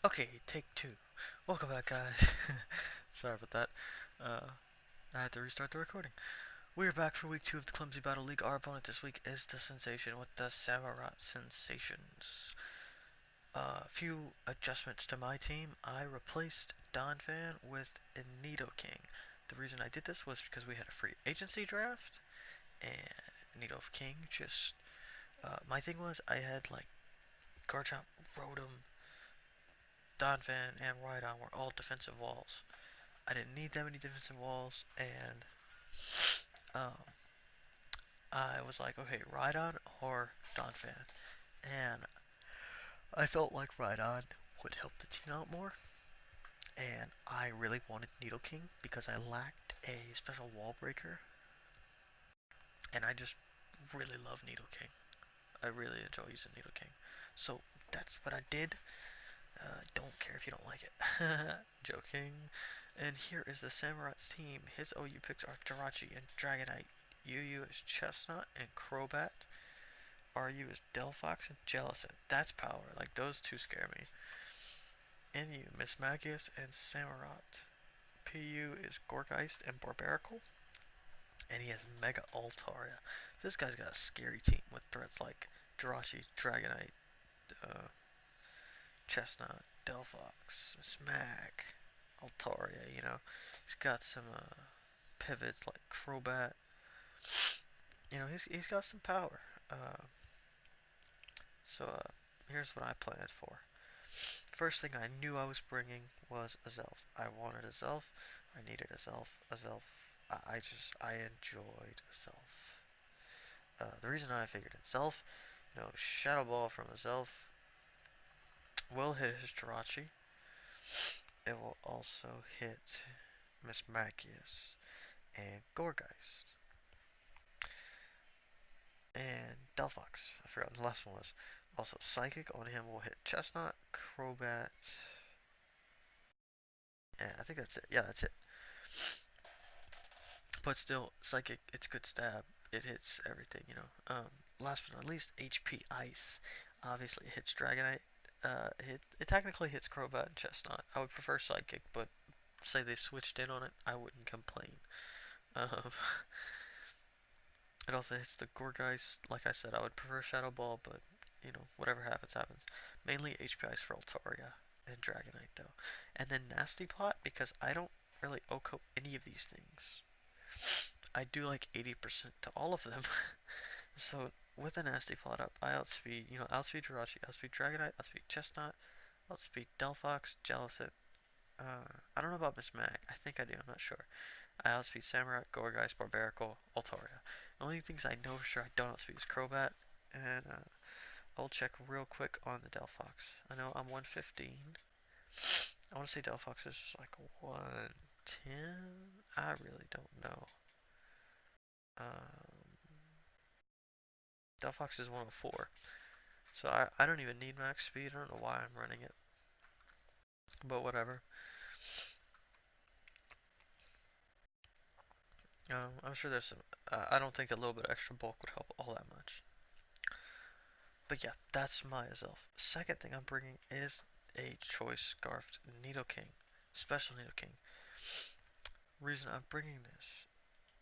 Okay, take two. Welcome back, guys. Sorry about that. Uh, I had to restart the recording. We're back for week 2 of the Clumzzy Battle League. Our opponent this week is the Sensation with the Samuarott Sensations. A few adjustments to my team. I replaced Donphan with Nidoking. The reason I did this was because we had a free agency draft, and Nidoking just. My thing was I had like Garchomp, Rotom, Donphan, and Rhydon were all defensive walls. I didn't need that many defensive walls, and um, I was like, okay, Rhydon or Donphan, and I felt like Rhydon would help the team out more, and I really wanted Nidoking because I lacked a special wall breaker, and I just really love Nidoking. I really enjoy using Nidoking, so that's what I did. Don't care if you don't like it. Joking. And here is the Samurott's team. His OU picks are Jirachi and Dragonite. UU is Chestnut and Crobat. RU is Delphox and Jellicent. That's power. Like, those two scare me. NU, Mismagius and Samurai. PU is Gorgeist and Barbaracle. And he has Mega Altaria. This guy's got a scary team with threats like Jirachi, Dragonite, uh, Chestnut, Delphox, Smack, Altaria, you know. He's got some pivots like Crobat. You know, he's got some power. So here's what I planned for. First thing I knew I was bringing was a Zelf. I wanted a Zelf. I needed a Zelf. A Zelf. I enjoyed a Zelf. The reason I figured in Zelf, Shadow Ball from a Zelf will hit his Jirachi. It will also hit Miss Magius and Gorgeist. And Delphox. I forgot what the last one was. Also, Psychic on him will hit Chestnut, Crobat, and I think that's it. Yeah, that's it. But still, Psychic, it's good stab. It hits everything, you know. Last but not least, HP Ice. Obviously, it hits Dragonite. It technically hits Crobat and Chestnut. I would prefer Psychic, but say they switched in on it, I wouldn't complain. Um, it also hits the Gourgeist. Like I said, I would prefer Shadow Ball, but whatever happens, happens. Mainly HP Ice for Altaria and Dragonite, though. And then Nasty Plot, because I don't really OHKO any of these things. I do like 80% to all of them. So with a Nasty Plot up, I outspeed, outspeed Jirachi, outspeed Dragonite, outspeed Chestnut, outspeed Delphox, Jellicent. I don't know about Miss Mag. I think I do. I'm not sure. I outspeed Samurai, Gourgeist, Barbaracle, Altaria. The only things I know for sure I don't outspeed is Crobat, and I'll check real quick on the Delphox. I know I'm 115. I want to say Delphox is like 110. I really don't know. Um, Delphox is 104. So I don't even need max speed. I don't know why I'm running it. But whatever. I'm sure there's some. I don't think a little bit extra bulk would help all that much. But yeah, that's my Azelf. Second thing I'm bringing is a choice scarfed Nidoking. Special Nidoking. Reason I'm bringing this.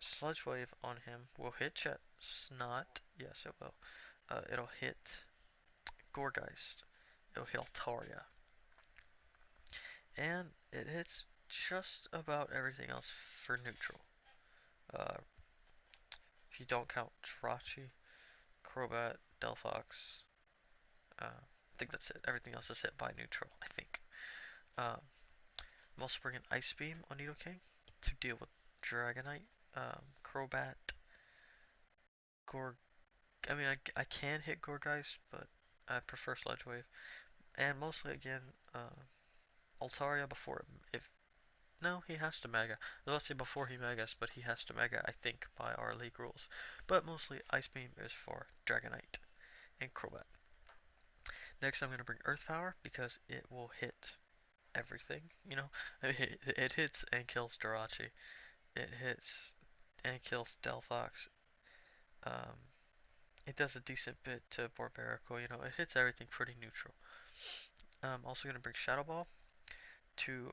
Sludge Wave on him will hit Chestnut. Yes, it will. It'll hit Gourgeist. It'll hit Altaria. And it hits just about everything else for neutral. Uh, if you don't count Jirachi, Crobat, Delphox, I think that's it. Everything else is hit by neutral, I think. Um, I'm also bringing Ice Beam on Nidoking to deal with Dragonite, Crobat, Gorg. I mean, I can hit Gourgeist, but I prefer Sludge Wave. And mostly again, Altaria before if no, he has to Mega. I was about to say before he Megas, but he has to Mega, I think, by our league rules. But mostly Ice Beam is for Dragonite and Crobat. Next, I'm going to bring Earth Power because it will hit everything. I mean, it hits and kills Jirachi. It hits and kills Delphox. Um, it does a decent bit to Barbaracle. It hits everything pretty neutral. I'm also going to bring Shadow Ball to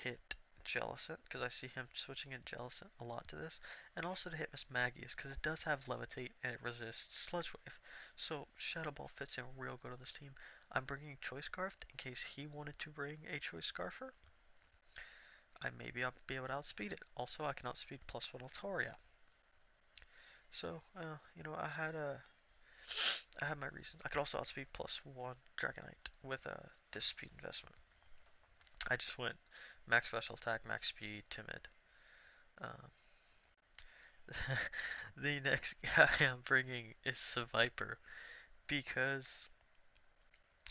hit Jellicent, because I see him switching in Jellicent a lot to this, and also to hit Miss Magius, because it does have Levitate and it resists Sludge Wave. So Shadow Ball fits in real good on this team. I'm bringing Choice Scarfed in case he wanted to bring a Choice Scarfer. I'll be able to outspeed it. Also, I can outspeed +1 Altaria. So, I had my reasons. I could also outspeed +1 Dragonite with this speed investment. I just went max special attack, max speed, timid. Um, the next guy I'm bringing is Seviper because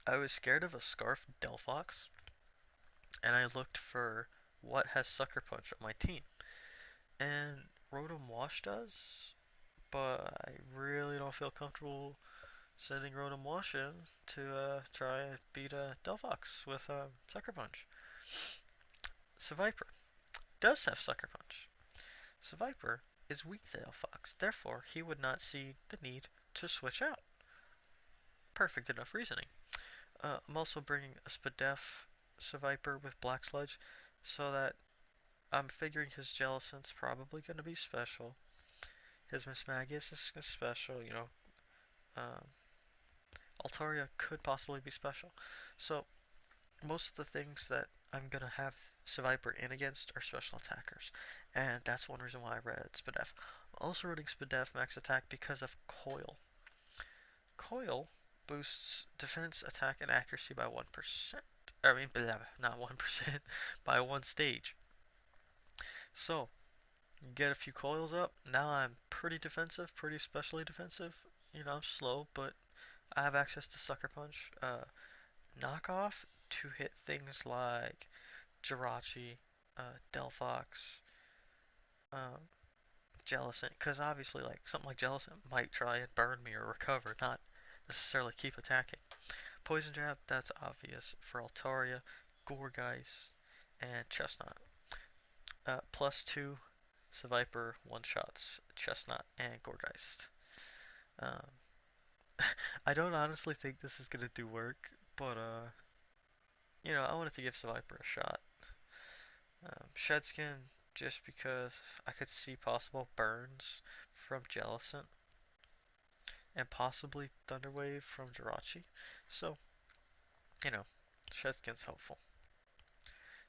I was scared of a Scarf Delphox and I looked for what has Sucker Punch on my team. And Rotom Wash does, but I really don't feel comfortable sending Rotom Wash in to try and beat a Delphox with Sucker Punch. Seviper does have Sucker Punch. Seviper is weak to Delphox, therefore he would not see the need to switch out. Perfect enough reasoning. I'm also bringing a Spadef Seviper with Black Sludge, so that I'm figuring his Jellicent's probably going to be special. His Mismagius is special, Um, Altaria could possibly be special. So, most of the things that I'm going to have Seviper in against are special attackers. And that's one reason why I read Spadef. I'm also reading Spadef max attack because of Coil. Coil boosts defense, attack, and accuracy by 1%. I mean, not 1%, by one stage. So, get a few coils up. Now I'm pretty defensive, pretty specially defensive. I'm slow, but I have access to Sucker Punch. Knockoff to hit things like Jirachi, Delphox, um, Jellicent, because obviously, like something like Jellicent might try and burn me or recover, not necessarily keep attacking. Poison Jab, that's obvious for Altaria, Gourgeist, and Chestnut. +2 Seviper one shots Chestnut and Gourgeist. Um, I don't honestly think this is gonna do work, but I wanted to give Seviper a shot. Shedskin, just because I could see possible burns from Jellicent and possibly Thunderwave from Jirachi. So, you know, Shedskin's helpful.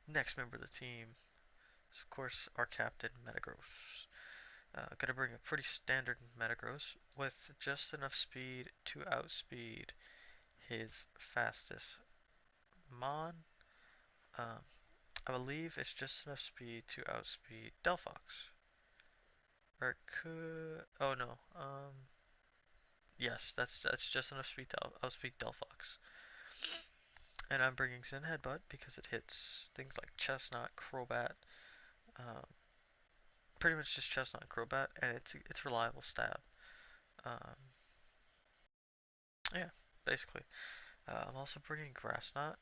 Next member of the team is, of course, our captain, Metagross. Gonna bring a pretty standard Metagross with just enough speed to outspeed his fastest Mon. Um, I believe it's just enough speed to outspeed Delphox. Or it could. Oh no. Yes, that's just enough speed to outspeed Delphox. And I'm bringing Zen Headbutt because it hits things like Chestnut, Crobat, um, pretty much just Chestnut and Crobat, and it's reliable stab. Um, yeah, basically. I'm also bringing Grass Knot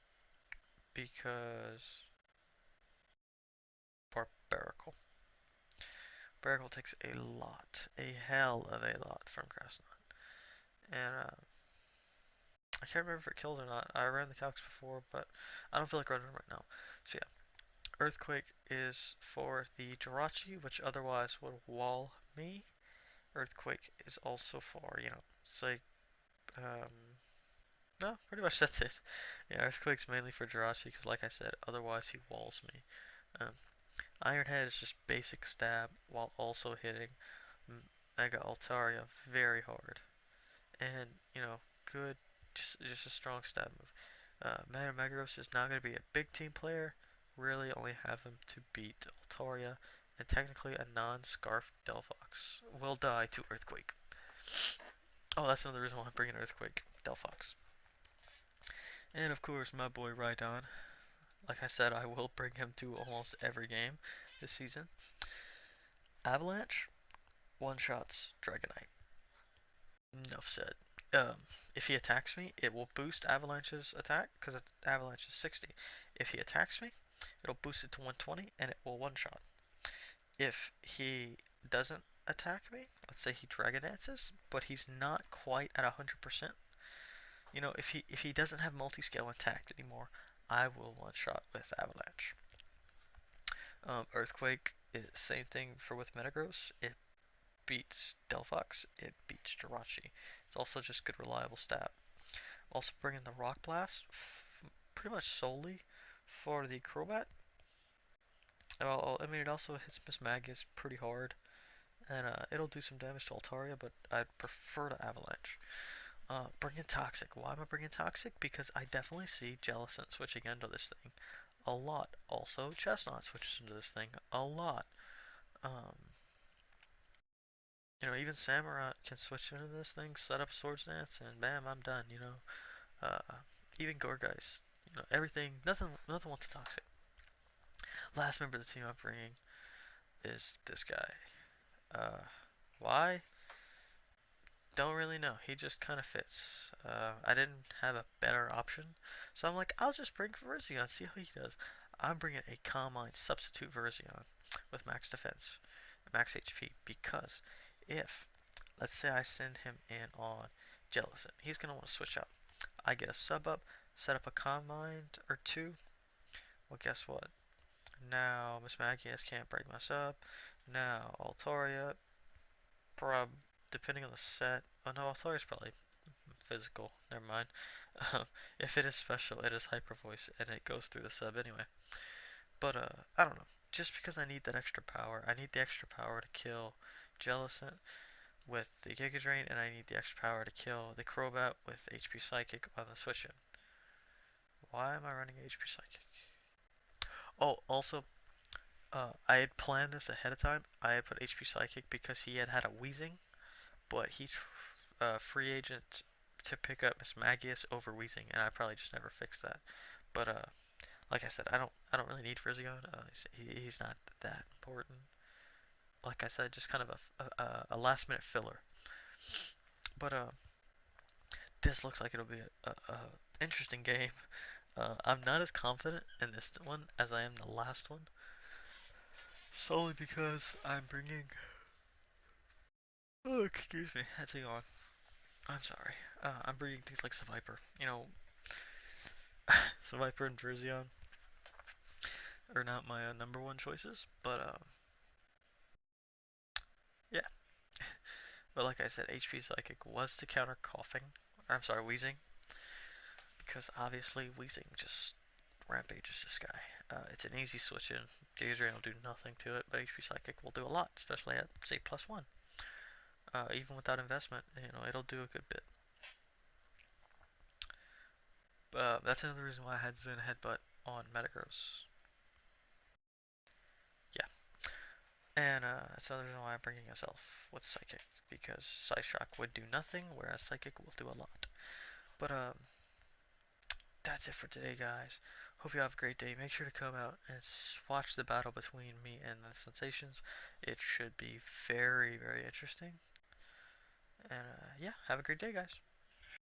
because Barbaracle. Barbaracle takes a hell of a lot from Grass Knot, and I can't remember if it kills or not. I ran the calcs before, but I don't feel like running right now. So yeah, Earthquake is for the Jirachi, which otherwise would wall me. Earthquake is also for, it's like, no, pretty much that's it. Yeah, Earthquake's mainly for Jirachi, because like I said, otherwise he walls me. Um, Iron Head is just basic stab, while also hitting Mega Altaria very hard. And, good, just a strong stab move. Meta Megaros is not going to be a big team player. Really only have him to beat Altaria, and technically a non-Scarf Delphox will die to Earthquake. Oh, that's another reason why I'm bringing Earthquake, Delphox. And of course, my boy Rhydon. Like I said, I will bring him to almost every game this season. Avalanche, one shots Dragonite. Enough said. Um, if he attacks me, it will boost Avalanche's attack because Avalanche is 60. If he attacks me, it'll boost it to 120 and it will one shot. If he doesn't attack me, let's say he Dragon Dances, but he's not quite at 100%, You know, if he doesn't have multi-scale intact anymore, I will one shot with Avalanche. Earthquake is same thing for with Metagross. It beats Delphox. It beats Jirachi. It's also just good reliable stat. Also bringing the Rock Blast pretty much solely for the Crobat. Well, I mean, it also hits Miss Magius pretty hard, and it'll do some damage to Altaria, but I'd prefer to Avalanche. Bringing Toxic. Why am I bringing Toxic? Because I definitely see Jellicent switching into this thing a lot. Also, Chestnut switches into this thing a lot. Um, you know, even Samuarott can switch into this thing, set up Swords Dance, and bam, I'm done. You know, even Gourgeist. You know, everything. Nothing wants a Toxic. Last member of the team I'm bringing is this guy. Uh, why? Don't really know. He just kind of fits. I didn't have a better option, so I'm like, I'll just bring Virizion, see how he does. I'm bringing a Calm Mind substitute Virizion with max defense, max HP, because if, let's say I send him in on Jellicent, he's going to want to switch out. I get a sub up, set up a Calm Mind or two. Well, guess what? Now Miss Magius can't break my sub. Now Altaria, prob depending on the set. Oh no, Altoria's probably physical. Never mind. If it is special, it is hyper voice, and it goes through the sub anyway. But I don't know. Just because I need that extra power, I need the extra power to kill Jellicent with the Giga Drain, and I need the extra power to kill the Crobat with HP Psychic on the switch in. Why am I running HP Psychic? Oh, also, I had planned this ahead of time. I had put HP Psychic because he had a Wheezing, but he free agent to pick up Miss Magius over Wheezing, and I probably just never fixed that. But like I said, I don't really need Virizion. He's not that important. Like I said, just kind of a last minute filler. But this looks like it'll be a interesting game. I'm not as confident in this one as I am the last one, solely because I'm bringing. Oh, excuse me, that's a yawn. I'm sorry. I'm bringing things like Seviper. You know, Seviper and Virizion are not my number one choices, but yeah. But like I said, HP Psychic was to counter coughing. Or, I'm sorry, wheezing, because obviously wheezing just rampages this guy. It's an easy switch in. Gazer will do nothing to it, but HP Psychic will do a lot, especially at say +1. Even without investment, you know, it'll do a good bit. That's another reason why I had Zen Headbutt on Metagross. Yeah, and that's another reason why I'm bringing myself with Psychic, because Psyshock would do nothing, whereas Psychic will do a lot. But that's it for today, guys. Hope you have a great day. Make sure to come out and watch the battle between me and the Sensations. It should be very, very interesting. And yeah, have a great day, guys.